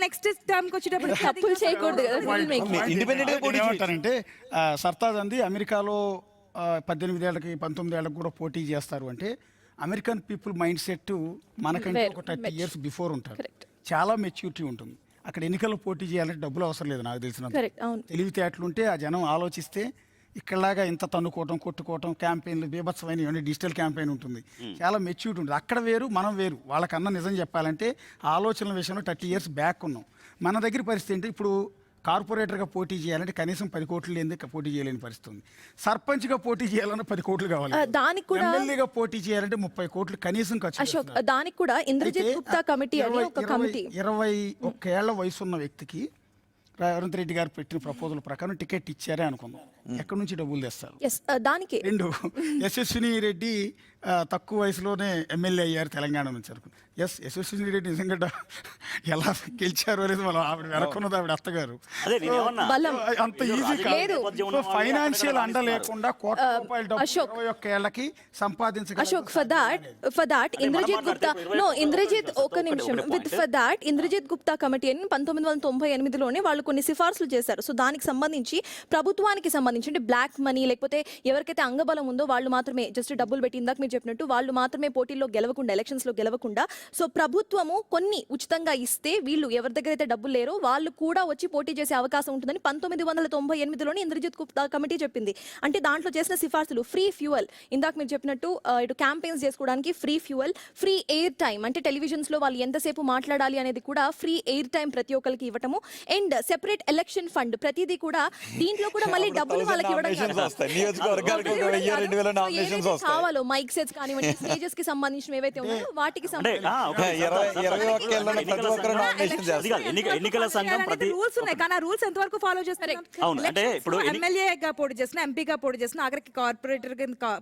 నెక్స్ట్ టైంకి వచ్చేటప్పుడు తప్పులు చేయకూడదు కదా. ఇండిపెండెంట్ గా పోటీ ఏమంటారంటే సర్తాజ్ అంది అమెరికాలో 18 ఏళ్ళకి 19 ఏళ్ళకి కూడా పోటీ చేస్తారు అంటే అమెరికన్ పీపుల్ మైండ్ సెట్ మనకంటే ఒక 30 ఇయర్స్ బిఫోర్ ఉంటారు. చాలా మెచ్యూరిటీ ఉంటుంది. అక్కడ ఎన్నికల్లో పోటీ చేయాలంటే డబ్బులు అవసరం లేదు నాకు తెలిసినంత. తెలివితేటలుంటే ఆ జనం ఆలోచిస్తే ఇక్కడలాగా ఇంత తన్నుకోవటం, కొట్టుకోవటం, క్యాంపెయిన్లు బీభత్సమైన ఇవన్నీ డిజిటల్ క్యాంపెయిన్ ఉంటుంది. చాలా మెచ్యూరిటీ ఉంటుంది. అక్కడ వేరు, మనం వేరు. వాళ్ళకన్నా నిజం చెప్పాలంటే ఆలోచనల విషయంలో 30 ఇయర్స్ బ్యాక్ ఉన్నాం. మన దగ్గర పరిస్థితి ఏంటి, ఇప్పుడు కార్పొరేటర్గా పోటీ చేయాలంటే కనీసం 10 కోట్లు లేని పోటీ చేయలేని పరిస్థితి ఉంది. సర్పంచ్గా పోటీ చేయాలంటే 10 కోట్లు కావాలి. దానికి కూడా ఎమ్మెల్యేగా పోటీ చేయాలంటే 30 కోట్లు కనీసం ఖర్చు. అశోక్, దానికి కూడా ఇంద్రజిత్ గుప్తా కమిటీ అని ఒక కమిటీ. 21 ఏళ్ల వయసు ఉన్న వ్యక్తికి రేవంత్ రెడ్డి గారు పెట్టిన ప్రపోజల్ ప్రకారం టికెట్ ఇచ్చారే అనుకుందాం. ఎక్కడి నుంచి డబ్బులు తెస్తారు? దానికి రెండు యశస్విని రెడ్డి తక్కువ వయసులోనే ఎమ్మెల్యే అయ్యారు తెలంగాణ నుంచి అనుకుంది. యశస్విని రెడ్డి నిజంగా ఎలా గెలిచారు అనేది మనం ఆవిడ వెనక్కున్నది ఆవిడ అత్తగారు. అంత ఈజీ కాదు. ఫైనాన్షియల్ అండ లేకుండా ₹1,00,00,000 డబ్బు 21 ఏళ్ళకి సంపాదించగలరు. అశోక్, ఫర్ దాట్ ఇంద్రజిత్ గుప్తా ఒక నిమిషం. For that Indrajit Gupta committee అని 1998లోనే వాళ్ళు కొన్ని సిఫార్సులు చేశారు. సో దానికి సంబంధించి ప్రభుత్వానికి సంబంధించి సంబంధించి అంటే బ్లాక్ మనీ లేకపోతే ఎవరికైతే అంగబలం ఉందో వాళ్ళు మాత్రమే జస్ట్ డబ్బులు పెట్టి ఇందాక మీరు చెప్పినట్టు వాళ్ళు మాత్రమే పోటీల్లో గెలవకుండా ఎలక్షన్స్ లో గెలవకుండా సో ప్రభుత్వము కొన్ని ఉచితంగా ఇస్తే వీళ్ళు ఎవరి దగ్గర అయితే డబ్బులు లేరో వాళ్ళు కూడా వచ్చి పోటీ చేసే అవకాశం ఉంటుందని 1998లోని ఇంద్రజిత్ గుప్తా కమిటీ చెప్పింది. అంటే దాంట్లో చేసిన సిఫార్సులు ఫ్రీ ఫ్యూయల్, ఇందాక మీరు చెప్పినట్టు ఇటు క్యాంపెయిన్స్ చేసుకోవడానికి free fuel, free air time, అంటే టెలివిజన్స్ లో వాళ్ళు ఎంతసేపు మాట్లాడాలి అనేది కూడా ఫ్రీ ఎయిర్ టైం ప్రతి ఒక్కరికి ఇవ్వటము, అండ్ సెపరేట్ ఎలక్షన్ ఫండ్ ప్రతిదీ కూడా దీంట్లో కూడా మళ్ళీ డబ్బులు వాళ్ళకి ఇవ్వడం కావాలో మైక్ సెట్స్ కానివ్వండి స్టేజెస్ కి సంబంధించిన ఏవైతే ఉన్నాయో వాటికి ఎన్నికల సంఘం ప్రతి రూల్స్ ఉన్నాయి కానీ ఆ రూల్స్ ఎంతవరకు ఫాలో చేస్తారు? అవును, అంటే ఇప్పుడు ఎమ్మెల్యేగా పోటీ చేసిన, ఎంపీగా పోటీ చేసిన, ఆఖరికి కార్పొరేటర్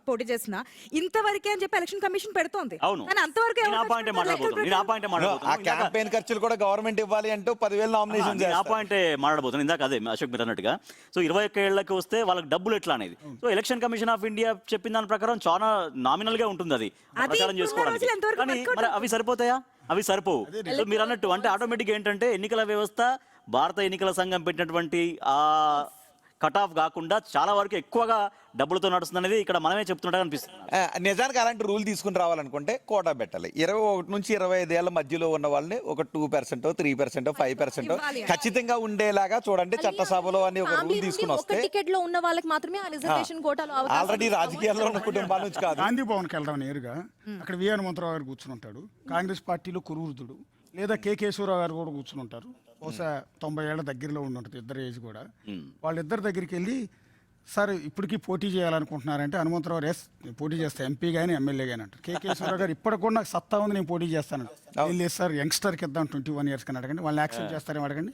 పోటీ చేసిన ఇంతవరకే అని చెప్పి ఎలక్షన్ కమిషన్ పెడుతోంది. అవును, కానీ అంతవరకు నేను ఆ పాయింటే మాట్లాడబోతున్నాను. ఆ క్యాంపెయిన్ ఖర్చులు కూడా గవర్నమెంట్ ఇవ్వాలి అంటూ 10,000 నామినేషన్ ఆ పాయింటే మాట్లాడబోతున్నాను. ఇందాక అదే అశోక్ మీరు అన్నట్టుగా సో 21 ఏళ్లకి వస్తే వాళ్ళకి డబ్బులు ఎట్లా అనేది so election commission of India చెప్పిన దాని ప్రకారం చాలా నామినల్ గా ఉంటుంది అది ప్రచారం చేసుకోవడానికి. కానీ మరి అవి సరిపోతాయా? అవి సరిపోవు. సో మీరు అన్నట్టు అంటే ఆటోమేటిక్ ఏంటంటే ఎన్నికల వ్యవస్థ భారత ఎన్నికల సంఘం పెట్టినటువంటి ఆ కట్ ఆఫ్ కాకుండా చాలా వరకు ఎక్కువగా డబ్బులతో నడుస్తుంది అనేది ఇక్కడ మనమే చెప్తున్నట్టు అనిపిస్తుంది. నిజానికి అలాంటి రూల్ తీసుకుని రావాలనుకుంటే కోటా పెట్టాలి. 21 నుంచి 25 ఏళ్ల మధ్యలో ఉన్న వాళ్ళని ఒక 2%, 3%, 5% ఖచ్చితంగా ఉండేలాగా చూడండి చట్టసభలో అని ఒక రూల్ తీసుకుని వస్తే టికెట్ లో ఉన్న వాళ్ళకి మాత్రమే ఆ రిజర్వేషన్ కోటాలో ఆల్రెడీ రాజకీయాల్లో ఉన్న కుటుంబాల నుంచి కాదు. గాంధీ భవన్కి వెళ్దాం నేరుగా, అక్కడ వి హనుమంతరావు గారు కూర్చుని ఉంటాడు, కాంగ్రెస్ పార్టీలో కురువృద్ధుడు, లేదా కె కేశవరావు గారు కూడా కూర్చుని ఉంటారు, బహుశా 90 ఏళ్ల దగ్గరలో ఉండి ఉంటుంది ఇద్దరు ఏజ్ కూడా. వాళ్ళిద్దరి దగ్గరికి వెళ్ళి సార్ ఇప్పటికీ పోటీ చేయాలనుకుంటున్నారంటే హనుమంతరావు ఎస్ పోటీ చేస్తాను ఎంపీ కానీ ఎమ్మెల్యే కానీ అంటారు. కె కేశవరావు గారు ఇప్పటికి కూడా నాకు సత్తా ఉంది నేను పోటీ చేస్తాను. లేదు సార్ యంగ్స్టర్కి ఇద్దాం 21 years కానీ అడగండి, వాళ్ళని యాక్సెప్ట్ చేస్తారేమో అడగండి.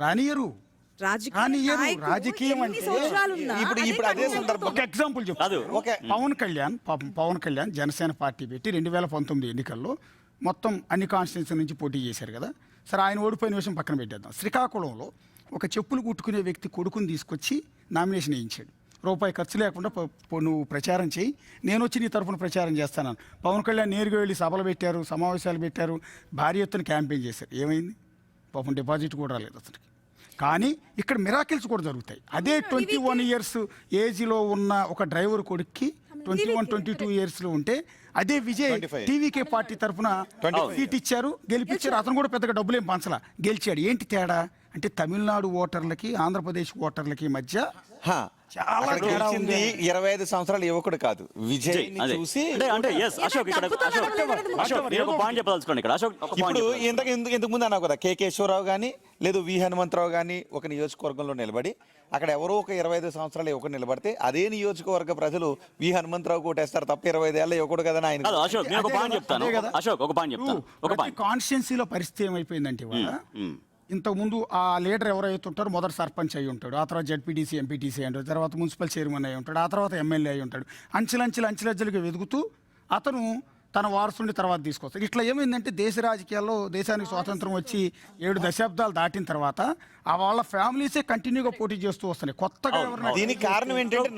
రానియరు రాజకీయం అంటే ఇప్పుడు అదే సందర్భం. ఒక ఎగ్జాంపుల్ చెప్తాను. పవన్ కళ్యాణ్ జనసేన పార్టీ పెట్టి 2019 ఎన్నికల్లో మొత్తం అన్ని కాన్స్టిట్యున్సీ నుంచి పోటీ చేశారు కదా. సరే ఆయన ఓడిపోయిన విషయం పక్కన పెట్టేద్దాం. శ్రీకాకుళంలో ఒక చెప్పులు కుట్టుకునే వ్యక్తి కొడుకుని తీసుకొచ్చి నామినేషన్ వేయించాడు. రూపాయి ఖర్చు లేకుండా నువ్వు ప్రచారం చేయి, నేను వచ్చి నీ తరఫున ప్రచారం చేస్తాను. పవన్ కళ్యాణ్ నేరుగా వెళ్ళి సభలు పెట్టారు, సమావేశాలు పెట్టారు, భారీ ఎత్తున క్యాంపెయిన్ చేశారు. ఏమైంది? పాపం డిపాజిట్ కూడా రాలేదు అతనికి. కానీ ఇక్కడ మిరాకిల్స్ కూడా జరుగుతాయి. అదే 21 years ఏజ్లో ఉన్న ఒక డ్రైవర్ కొడుక్కి 21-22 yearsలో ఉంటే అదే విజయ్ టీవీకే పార్టీ తరఫున సీట్ ఇచ్చారు, గెలిపించారు. అతను కూడా పెద్దగా డబ్బులేం పంచలా, గెలిచాడు. ఏంటి తేడా అంటే తమిళనాడు ఓటర్లకి ఆంధ్రప్రదేశ్ ఓటర్లకి మధ్య చాలా 25 సంవత్సరాల యువకుడు కాదు విజయ్ చూసి ఇప్పుడు ఇంతకు ముందు అన్నావు కదా కె కేశవరావు కానీ లేదు వి హనుమంతరావు కానీ ఒక నియోజకవర్గంలో నిలబడి అక్కడ ఎవరో ఒక 25 సంవత్సరాల యువకుడు నిలబడితే అదే నియోజకవర్గ ప్రజలు వి హనుమంతరావు కొట్టేస్తారు తప్ప 25 ఏళ్ల యువకుడు కదా ఆయన. కాన్స్టిట్యున్సీలో పరిస్థితి ఏమైపోయిందంటే ఇంతకుముందు ఆ లీడర్ ఎవరైతే ఉంటారో మొదటి సర్పంచ్ అయి ఉంటాడు, ఆ తర్వాత జడ్పీటీసీ ఎంపీటీసీ అయి ఉంటాడు, తర్వాత మున్సిపల్ చైర్మన్ అయి ఉంటాడు, ఆ తర్వాత ఎమ్మెల్యే అయి ఉంటాడు. అంచెలంచెలుగా వెతుకుతూ అతను తన వారసుని తర్వాత తీసుకొస్తాడు. ఇట్లా ఏమైందంటే దేశ రాజకీయాల్లో దేశానికి స్వాతంత్రం వచ్చి 7 దశాబ్దాలు దాటిన తర్వాత ఆ వాళ్ళ ఫ్యామిలీసే కంటిన్యూగా పోటీ చేస్తూ వస్తున్నాయి. కొత్తగా దీనికి కారణం ఏంటంటే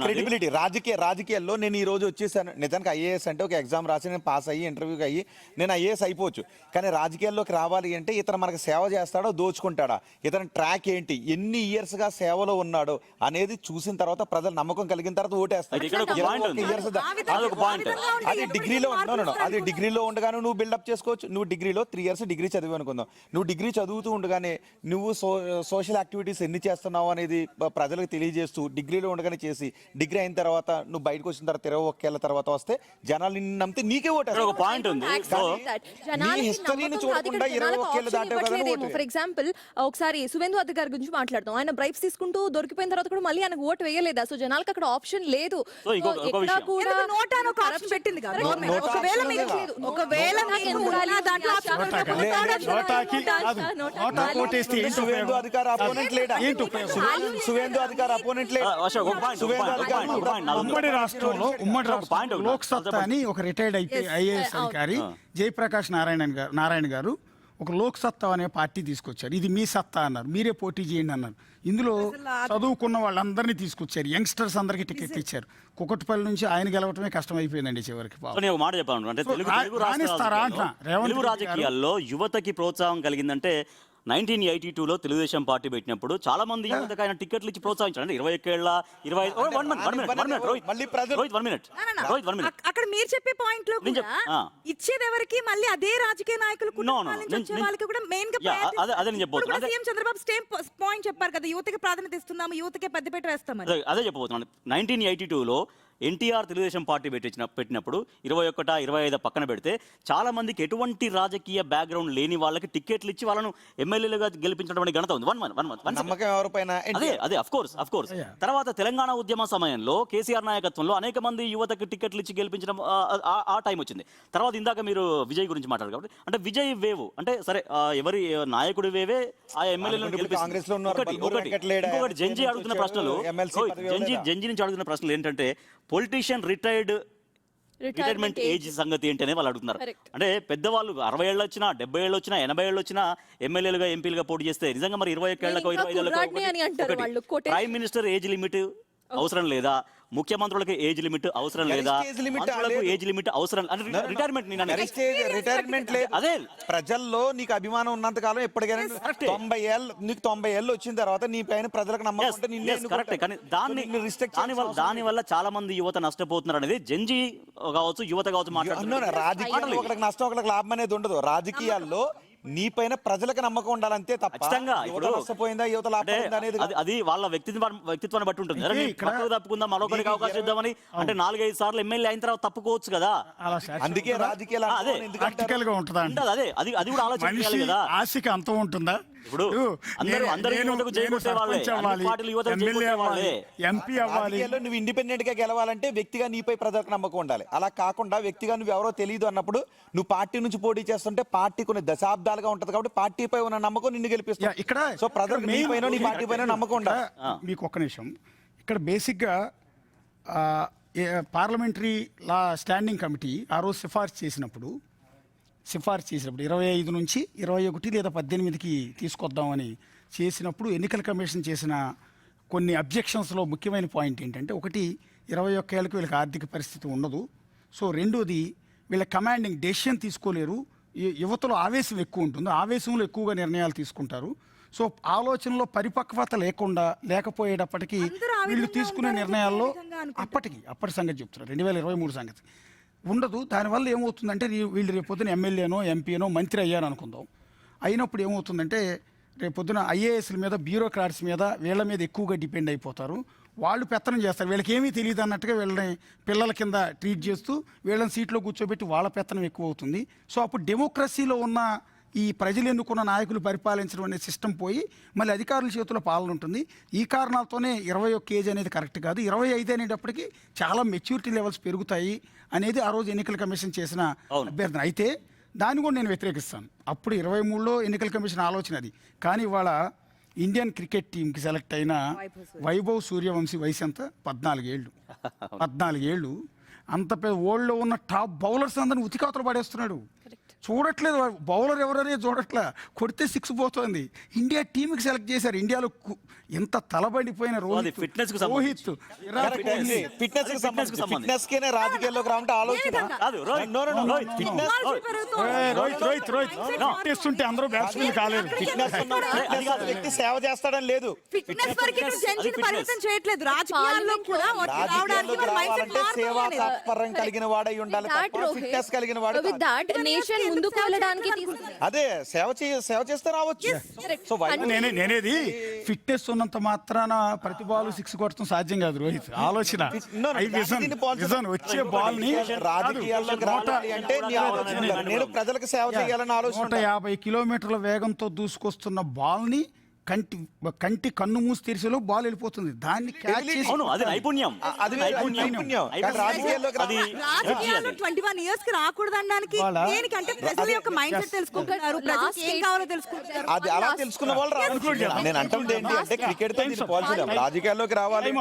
క్రెడిబిలిటీ. రాజకీయాల్లో నేను ఈ రోజు వచ్చేసాను. నిజానికి ఐఏఎస్ అంటే ఒక ఎగ్జామ్ రాసి నేను పాస్ అయ్యి ఇంటర్వ్యూకి అయ్యి నేను ఐఏఎస్ అయిపోవచ్చు. కానీ రాజకీయాల్లోకి రావాలి అంటే ఇతను మనకు సేవ చేస్తాడో దోచుకుంటాడా, ఇతని ట్రాక్ ఏంటి, ఎన్ని ఇయర్స్గా సేవలో ఉన్నాడో అనేది చూసిన తర్వాత ప్రజలు నమ్మకం కలిగిన తర్వాత ఓటేస్తారు. అది డిగ్రీలో ఉండగానే నువ్వు బిల్డప్ చేసుకోవచ్చు. నువ్వు డిగ్రీలో 3 years డిగ్రీ చదివి అనుకుందాం. నువ్వు డిగ్రీ చదువుతూ ఉండగానే నువ్వు సోషల్ యాక్టివిటీస్ ఎన్ని చేస్తున్నావు అనేది ప్రజలకు తెలియజేస్తూ డిగ్రీలో ఉండగానే చేసి డిగ్రీ అయిన తర్వాత నువ్వు బయటకు వచ్చిన తర్వాత 21 ఏళ్ల తర్వాత వస్తే జనాలు నిన్ను నమ్మితే నీకే ఓటేస్తారు. ఒక పాయింట్ ఉంది. హిస్టరీని చూడకుండా 21 ఏళ్ళు దాటే. ఫర్ ఎగ్జాంపుల్ ఒకసారి సువేందు అద్దె గారి గురించి మాట్లాడతాం. ఆయన బ్రైబ్స్ తీసుకుంటూ దొరికిపోయిన తర్వాత కూడా మళ్ళీ ఆయనకు ఓటు వేయలేదా? సో జనాలకు అక్కడ ఆప్షన్ లేదు. సువేందు అధికార అపోనెంట్ లేడా? సువేందు అధికార అపోనెంట్ లేడా? ఉమ్మడి రాష్ట్రంలో లోక్ సత్తా అని ఒక రిటైర్డ్ ఐఏఎస్ అధికారి జయప్రకాష్ నారాయణ గారు ఒక లోక్ సత్తా అనే పార్టీ తీసుకొచ్చారు. ఇది మీ సత్తా అన్నారు, మీరే పోటీ చేయండి అన్నారు. ఇందులో చదువుకున్న వాళ్ళందరినీ తీసుకొచ్చారు, యంగ్స్టర్స్ అందరికీ టికెట్ ఇచ్చారు. కుకట్పల్లి నుంచి ఆయన గెలవటమే కష్టమైపోయిందండి చివరికి. మాట చెప్పాను అంటే తెలుగు రాజకీయాల్లో యువతకి ప్రోత్సాహం కలిగిందంటే 1982లో తెలుగుదేశం పార్టీ పెట్టినప్పుడు చాలా మంది యువతకు ఆయన టికెట్లు ఇచ్చి ప్రోత్సహించారు. అంటే 21 ఏళ్ల 25 మళ్ళీ ప్రజలు అక్కడ మీరు చెప్పే పాయింట్ లో నేను కూడా ఆ. ఇచ్చేది ఎవరికి మళ్ళీ అదే రాజకీయ నాయకులు No, no. వచ్చే వాళ్ళకి కూడా మెయిన్ గా Yeah, అదే నేను చెప్పబోతున్నా. అదే- సీఎం చంద్రబాబు సేమ్ పాయింట్ చెప్పారు కదా, యువతకి ప్రాధాన్యత ఇస్తున్నాము, యువతకే పెద్దపీట వేస్తామని. అదే చెప్పబోతున్నాను. 1982లో ఎన్టీఆర్ తెలుగుదేశం పార్టీ పెట్టినప్పుడు 21, 25 పక్కన పెడితే చాలా మందికి ఎటువంటి రాజకీయ బ్యాక్గ్రౌండ్ లేని వాళ్ళకి టికెట్లు ఇచ్చి వాళ్ళను ఎమ్మెల్యేలుగా గెలిపించడం అనే ఘనత ఉంది. వన్ మంత్ నమ్మకం ఎవరిపైన అదే అఫ్ కోర్స్ తర్వాత తెలంగాణ ఉద్యమ సమయంలో కేసీఆర్ నాయకత్వంలో అనేక మంది యువతకు టికెట్లు ఇచ్చి గెలిపించడం ఆ టైం వచ్చింది. తర్వాత ఇందాక మీరు విజయ్ గురించి మాట్లాడారు కాబట్టి అంటే విజయ్ వేవ్ అంటే సరే ఎవరి నాయకుడి వేవే ఆ ఎమ్మెల్యేలను కాంగ్రెస్ లో ఉన్నారు. బల్మూరి వెంకటలేడ, ఇంకొకటి జంజీ అడుగుతున్న ప్రశ్నలు MLC పదవి జంజీ నుంచి అడుగుతున్న ప్రశ్నలు ఏంటంటే పొలిటీషియన్ రిటైర్మెంట్ ఏజ్ సంగతి ఏంటి అనేది వాళ్ళు అడుగుతున్నారు. Correct. అంటే పెద్దవాళ్ళు 60 ఏళ్ళు వచ్చినా 70 ఏళ్ళు వచ్చినా 80 ఏళ్ళు వచ్చినా ఎమ్మెల్యేలుగా ఎంపీలుగా పోటీ చేస్తే నిజంగా మరి 21 ఏళ్లకు ఇంకా కుర్రాడిని అని అంటారు వాళ్ళు, quotation. Prime minister age limit అవసరం లేదా, ముఖ్యమంత్రులకు ఏజ్ లిమిట్ అవసరం లేదా, age limit మంత్రులకు లేదు. ఏజ్ లిమిట్ అవసరం రిటైర్మెంట్ రిటైర్మెంట్ లేదు. అదే ప్రజల్లో నీకు అభిమానం ఉన్నంత కాలం ఎప్పటికైనా correct. 90 ఏళ్ళు నీకు 90 ఏళ్ళు వచ్చిన తర్వాత నీ పైన ప్రజలకు నమ్మకం ఉంటే నిన్నే కరెక్ట్. కానీ restrict దాని వల్ల చాలా మంది యువత నష్టపోతున్నారు అనేది జంజీ కావచ్చు యువత కావచ్చు మాట్లాడుతున్నారు. రాజకీయాల్లో ఒకరికి నష్టం ఒకరికి లాభం అనేది ఉండదు. రాజకీయాల్లో నీ పైన ప్రజలకు నమ్మకం ఉండాలంతే తప్ప ఖచ్చితంగా యువత ఇప్పుడు నష్టపోయిందా యువత అంటే లాభం అనేది అది వాళ్ళ వ్యక్తిత్వాన్ని బట్టి ఉంటుంది. అరే, ఇక్కడ పక్కకు తప్పుకుందాం మరొకరికి అవకాశం ఇద్దామని అంటే 4-5 సార్లు ఎమ్మెల్యే అయిన తర్వాత తప్పుకోవచ్చు కదా. అలా అందుకే రాజకీయాలు అదే. ఎందుకంటే ప్రాక్టికల్ గా ఉంటుందా ఉండదు. అది కూడా ఆలోచన మనిషి చేయాలి కదా. ఆశకి అంతం ఉంటుందా? ఇప్పుడు అందరూ యువతకు జై కొట్టే వాళ్ళే, అన్ని పార్టీలు యువతకు జై కొట్టే వాళ్ళే. ఎంపీ అవ్వాలి. రాజకీయాల్లో నువ్వు ఇండిపెండెంట్ గా గెలవాలంటే వ్యక్తిగా నీపై ప్రజలకు నమ్మకం ఉండాలి. అలా కాకుండా వ్యక్తిగా నువ్వు ఎవరో తెలియదు అన్నప్పుడు నువ్వు పార్టీ నుంచి పోటీ చేస్తుంటే పార్టీ కొన్ని దశాబ్దాలుగా ఉంటది కాబట్టి పార్టీపై ఉన్న నమ్మకం నిన్ను గెలిపిస్తుంది. ఇక్కడ సో ప్రజలకు నీ పైన నీ పార్టీ పైన నమ్మకం ఉండాలి. మీకు ఒక్క నిమిషం. ఇక్కడ బేసిక్గా పార్లమెంటరీ లా స్టాండింగ్ కమిటీ ఆ రోజు సిఫార్సు చేసినప్పుడు 25 నుంచి 21 లేదా 18కి తీసుకొద్దామని చేసినప్పుడు ఎన్నికల కమిషన్ చేసిన కొన్ని అబ్జెక్షన్స్లో ముఖ్యమైన పాయింట్ ఏంటంటే, ఒకటి 21 ఏళ్ళకి వీళ్ళకి ఆర్థిక పరిస్థితి ఉండదు. సో రెండోది వీళ్ళ కమాండింగ్ డెసిషన్ తీసుకోలేరు. యువతలో ఆవేశం ఎక్కువ ఉంటుంది, ఆవేశంలో ఎక్కువగా నిర్ణయాలు తీసుకుంటారు. సో ఆలోచనలో పరిపక్వత లేకపోయేటప్పటికీ అందరూ ఆ వీళ్ళు విధంగా తీసుకునే ఉంటారని నిర్ణయాల్లో ఏ విధంగా అనుకుంటారు? అప్పటి సంగతి చెప్తున్నారు, 2023 సంగతి ఉండదు. దానివల్ల ఏమవుతుందంటే వీళ్ళు రేపొద్దున ఎమ్మెల్యేనో ఎంపీనో మంత్రి అయ్యారు అనుకుందాం. అయినప్పుడు ఏమవుతుందంటే రేపొద్దున ఐఏఎస్ల మీద బ్యూరోక్రాట్స్ మీద వీళ్ళ మీద ఎక్కువగా డిపెండ్ అయిపోతారు. వాళ్ళు పెత్తనం చేస్తారు. వీళ్ళకి ఏమీ తెలియదు అన్నట్టుగా వీళ్ళని పిల్లల కింద ట్రీట్ చేస్తూ వీళ్ళని సీట్లో కూర్చోబెట్టి వాళ్ళ పెత్తనం ఎక్కువ అవుతుంది. సో అప్పుడు డెమోక్రసీలో ఉన్న ఈ ప్రజలు ఎన్నుకున్న నాయకులు పరిపాలించడం అనే సిస్టమ్ పోయి మళ్ళీ అధికారుల చేతిలో పాలన ఉంటుంది. ఈ కారణాలతోనే 21 ఏజ్ అనేది కరెక్ట్ కాదు. 25 అనేటప్పటికీ చాలా మెచ్యూరిటీ లెవెల్స్ పెరుగుతాయి అనేది ఆ రోజు ఎన్నికల కమిషన్ చేసిన అభ్యర్థన. అయితే దాన్ని కూడా నేను వ్యతిరేకిస్తాను. అప్పుడు 23లో ఎన్నికల కమిషన్ ఆలోచన అది. కానీ ఇవాళ ఇండియన్ క్రికెట్ టీంకి సెలెక్ట్ అయిన వైభవ్ సూర్యవంశీ వయసు ఎంత? 14 ఏళ్ళు. 14 ఏళ్ళు. అంత పెద్ద వరల్డ్లో ఉన్న టాప్ బౌలర్స్ అందరిని ఉతికాతలు పడేస్తున్నాడు. చూడట్లేదు బౌలర్ ఎవరనే చూడట్లే, కొడితే 6 పోతుంది. ఇండియా టీంకి సెలెక్ట్ చేశారు. ఇండియాలో ఎంత తలబడిపోయిన రోహిత్, ఫిట్నెస్ కు విరాట్ కోహ్లీ. ఫిట్నెస్ కేనే రాజకీయాల్లో రావంటే ఆలోచన కాదు, Rohit, No, no, no, no. Rohit, Fitness- Rohit చేస్తుంటే అందరూ బ్యాట్స్మెన్ కాలేదు. ఫిట్నెస్ ఉన్న వ్యక్తి సేవ చేస్తాడని లేదు. ఫిట్నెస్ వరకు జంజీని పరిమితం చేయట్లేదు. రాజకీయాల్లో కూడా వచ్చి రావడానికి రాజకీయాల్లోకి వాళ్ళ mindset రావాలంటే సేవా మారుతుంది. తత్పరం కలిగిన వాడై ఉండాలి తప్ప ఫిట్నెస్ కలిగిన వాడు విత్ దాట్ నేషన్ ముందుకు వెళ్ళడానికి అదే సేవ చేస్తే రావచ్చు. సో నేనేది ఫిట్నెస్ ఉన్నంత మాత్రాన ప్రతి బాల్ 6 కొట్టడం సాధ్యం కాదు రోహిత్. ఆలోచన విజన్ వచ్చే బాల్ ని రాజకీయాల్లోకి రావాలి అంటే నీ ఆలోచన ఉండాలి. నేను ప్రజలకు సేవ చేయాలని ఆలోచన 150 కిలోమీటర్ల వేగంతో దూసుకొస్తున్న బాల్ ని కంటి కన్ను మూసి తెరిసేలో బాల్ వెళ్ళిపోతుంది. దాన్ని క్యాచ్ చేసి అవును, అది నైపుణ్యం. అది నైపుణ్యం. కానీ రాజకీయాల్లోకి అది రాజకీయాల్లో 21 ఇయర్స్ కి రాకూడదు అనడానికి దేనికంటే ప్రజల యొక్క మైండ్ సెట్ తెలుసుకుంటున్నారు, ప్రజలకు ఏం కావాలో తెలుసుకుంటున్నారు. అది అలా తెలుసుకున్న వాళ్ళు రావాలి. నేను అంటుంది ఏంటి అంటే క్రికెట్ తో దీన్ని పోల్చలేం. రాజకీయాల్లోకి రావాలి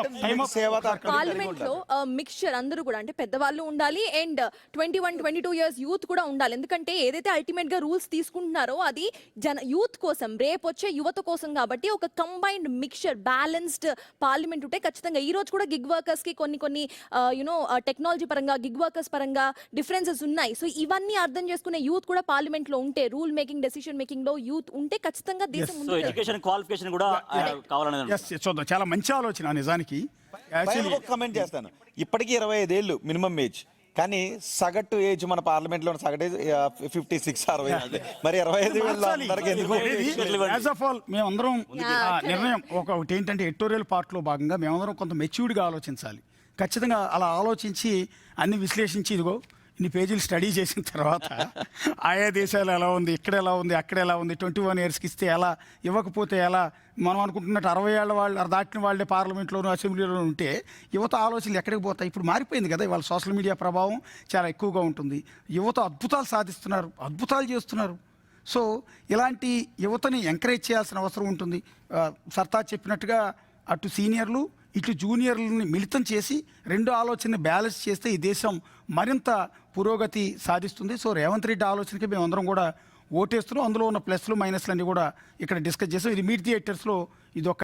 సేవ పార్లమెంట్ లో మిక్స్చర్ అందరూ కూడా అంటే పెద్దవాళ్ళు ఉండాలి అండ్ 21-22 ఇయర్స్ యూత్ కూడా ఉండాలి. ఎందుకంటే ఏదైతే అల్టిమేట్ గా రూల్స్ తీసుకుంటున్నారో అది యూత్ కోసం, రేపు వచ్చే యువత కోసం కాబట్టి ఒక కంబైన్డ్ మిక్చర్ బ్యాలెన్స్డ్ పార్లమెంట్ ఉంటే ఖచ్చితంగా ఈ రోజు కూడా గిగ్ వర్కర్స్ కి కొన్ని యునో టెక్నాలజీ పరంగా గిగ్ వర్కర్స్ పరంగా డిఫరెన్సెస్ ఉన్నాయి. సో ఇవన్నీ అర్థం చేసుకునే యూత్ కూడా పార్లమెంట్ లో ఉంటే, రూల్ మేకింగ్ డెసిషన్ మేకింగ్ లో యూత్ ఉంటే ఖచ్చితంగా దేశం సో ముందుకు ఎడ్యుకేషన్ క్వాలిఫికేషన్ కూడా కావాలనేది ఎస్ చూద్దాం, చాలా మంచి ఆలోచన నిజానికి. ఫైనల్గా ఒక కమెంట్ చేస్తాను. ఇప్పటికీ 25 ఏళ్ళు మినిమం ఏజ్, కానీ సగటు ఏజ్ మన పార్లమెంట్ లో సగటు ఏజ్ 56, 60. మరి 25 ఏళ్ళ అందరికీ ఎందుకు? యాజ్ ఆఫ్ ఆల్ మేమందరం నిర్ణయం ఒకటి ఏంటంటే ఎడిటోరియల్ పార్ట్లో భాగంగా మేమందరం కొంత మెచ్యూర్డ్గా ఆలోచించాలి. ఖచ్చితంగా అలా ఆలోచించి అన్ని విశ్లేషించి ఇదిగో ఇన్ని పేజీలు స్టడీ చేసిన తర్వాత ఆయా దేశాలు ఎలా ఉంది, ఇక్కడ ఎలా ఉంది, అక్కడ ఎలా ఉంది, 21 ఇయర్స్కి ఇస్తే ఎలా, ఇవ్వకపోతే ఎలా, మనం అనుకుంటున్నట్టు 60 ఏళ్ళ వాళ్ళు దాటిన వాళ్ళే పార్లమెంట్లోనూ అసెంబ్లీలోనూ ఉంటే యువత ఆలోచనలు ఎక్కడికి పోతాయి? ఇప్పుడు మారిపోయింది కదా, ఇవాళ సోషల్ మీడియా ప్రభావం చాలా ఎక్కువగా ఉంటుంది. యువత అద్భుతాలు సాధిస్తున్నారు, అద్భుతాలు చేస్తున్నారు. సో ఇలాంటి యువతని ఎంకరేజ్ చేయాల్సిన అవసరం ఉంటుంది. సర్తాజ్ చెప్పినట్టుగా అటు సీనియర్లు ఇటు జూనియర్లని మిళితం చేసి రెండు ఆలోచనని బ్యాలెన్స్ చేస్తే ఈ దేశం మరింత పురోగతి సాధిస్తుంది. సో రేవంత్ రెడ్డి ఆలోచనకి మేమందరం కూడా ఓటేస్తున్నాం. అందులో ఉన్న ప్లస్లు మైనస్లు అన్నీ కూడా ఇక్కడ డిస్కస్ చేస్తాం. ఇది మీట్ ది ఎడిటర్స్లో ఇది ఒక